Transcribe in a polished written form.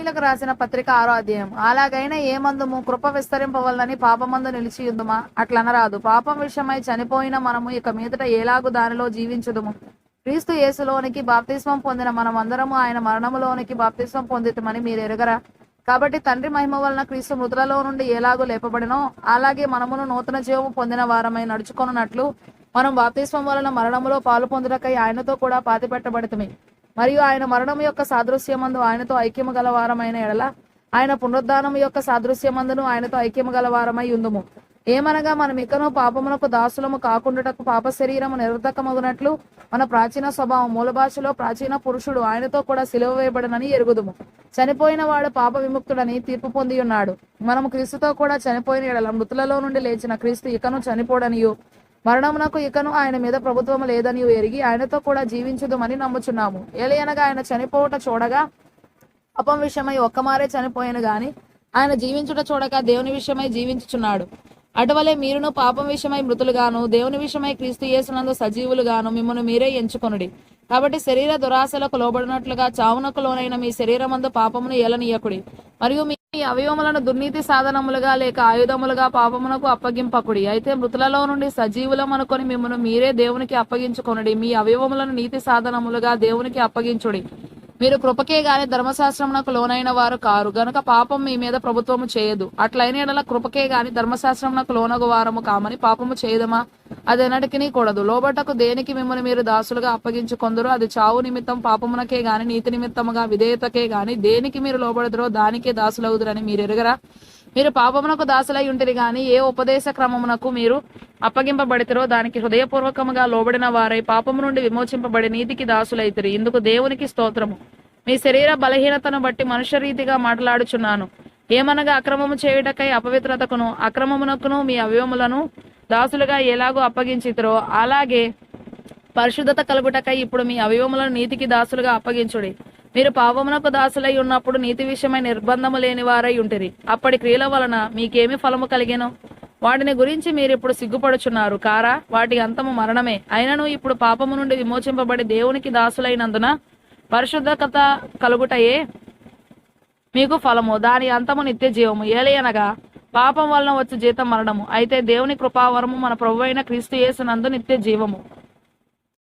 కొరింథీయులకు రాసిన పత్రిక 6వ అధ్యాయం. అలాగైనా ఏమందుము కృప విస్తరింపవలనని పాపమందు నిలిచియుందుమా? అట్లనరాదు. పాపం విషయమై చనిపోయిన మనము ఇక మీదట ఎలాగు దానిలో జీవించుదుము? క్రీస్తు యేసులోనికి బాప్తిస్మం పొందిన మనమందరము ఆయన మరణములోనికి బాప్తిస్మం పొందితమని మీరు ఎరుగరా? కాబట్టి తండ్రి మహిమ వలన క్రీస్తు మృతులలో నుండి ఎలాగూ లేపబడినో అలాగే మనమును నూతన జీవము పొందిన వారమై నడుచుకొనున్నట్లు మనం బాప్తిస్మం వలన మరణములో పాలు పొందుటకై ఆయనతో కూడా పాతిపెట్టబడితిమి. మరియు ఆయన మరణము యొక్క సాదృశ్యమందు ఆయనతో ఐక్యము గల వారమైన ఎడల ఆయన పునరుద్ధానము యొక్క సాదృశ్యమందును ఆయనతో ఐక్యము గల వారమై ఉందుము. ఏమనగా మనం ఇకను పాపమునకు దాసులము కాకుండాటకు పాప శరీరము నిరర్ధకమగునట్లు మన ప్రాచీన స్వభావం మూల భాషలో ప్రాచీన పురుషుడు ఆయనతో కూడా సిలువ వేయబడనని ఎరుగుదుము. చనిపోయిన వాడు పాప విముక్తుడని తీర్పు పొంది ఉన్నాడు. మనము క్రీస్తుతో కూడా చనిపోయిన ఎడల మృతులలో నుండి లేచిన క్రీస్తు ఇకను చనిపోడనియు మరణమునకు ఇకను ఆయన మీద ప్రభుత్వము లేదని ఎరిగి ఆయనతో కూడా జీవించుదుమని నమ్ముచున్నాము. ఏలయనగా ఆయన చనిపోవట చూడగా పాపం విషయమై ఒక్కమారే చనిపోయాను గాని ఆయన జీవించుట చూడక దేవుని విషయమై జీవించుచున్నాడు. అటువలే మీరును పాపం విషయమై మృతులుగాను దేవుని విషయమై క్రీస్తు యేసునందు సజీవులుగాను మిమ్మల్ని మీరే ఎంచుకొనుడి. కాబట్టి శరీర దురాశలకు లోబడినట్లుగా చావునకు లోనైన మీ శరీరమందు పాపమును ఏలనీయకుడి. మరియు మీ అవయవములను దుర్నీతి సాధనములుగా లేక ఆయుధములుగా పాపమునకు అప్పగింపకుడి. అయితే మృతులలో నుండి సజీవులం అనుకొని మిమ్మల్ని మీరే దేవునికి అప్పగించుకొనుడి. మీ అవయవములను నీతి సాధనములుగా దేవునికి అప్పగించుడి. మీరు కృపకే గాని ధర్మశాస్త్రమునకు లోనైన వారు కారు గనుక పాపం మీ మీద ప్రభుత్వము చేయదు. అట్లయిన ఎడల కృపకే గాని ధర్మశాస్త్రమునకు లోనగు వారము కామని పాపము చేయదమా? అది ఎన్నటికి కూడదు. లోబటకు దేనికి మిమ్మల్ని మీరు దాసులుగా అప్పగించుకొందరో అది చావు నిమిత్తం పాపమునకే గాని నీతి నిమిత్తముగా విధేయతకే గాని దేనికి మీరు లోబడదురో దానికే దాసులవుదురని మీరు ఎరుగరా? మీరు పాపమునకు దాసులై ఉంటిరి గాని ఏ ఉపదేశ క్రమమునకు మీరు అప్పగింపబడితిరో దానికి హృదయపూర్వకముగా లోబడిన వారై పాపము నుండి విమోచింపబడి నీతికి దాసులైతిరి. ఇందుకు దేవునికి స్తోత్రము. మీ శరీర బలహీనతను బట్టి మనుష్య రీతిగా మాట్లాడుచున్నాను. ఏమనగా అక్రమము చేయుటకై అపవిత్రతకును అక్రమమునకును మీ అవయవములను దాసులుగా ఎలాగో అప్పగించితిరో అలాగే పరిశుద్ధత కలుగుటకై ఇప్పుడు మీ అవయవములను నీతికి దాసులుగా అప్పగించుడి. మీరు పాపమునకు దాసులై ఉన్నప్పుడు నీతి విషయమై నిర్బంధము లేని వారై ఉంటిరి. అప్పటి క్రియల వలన మీకేమి ఫలము కలిగెను? వాటిని గురించి మీరు ఇప్పుడు సిగ్గుపడుచున్నారు కారా? వాటి అంతము మరణమే. అయినను ఇప్పుడు పాపము నుండి విమోచింపబడి దేవునికి దాసులైనందున పరిశుద్ధత కలుగుటయే మీకు ఫలము, దాని అంతము నిత్య జీవము. ఏలయనగా పాపం వలన వచ్చే జీతం మరణము, అయితే దేవుని కృపావరము మన ప్రభువైన క్రీస్తు యేసునందు నిత్య జీవము.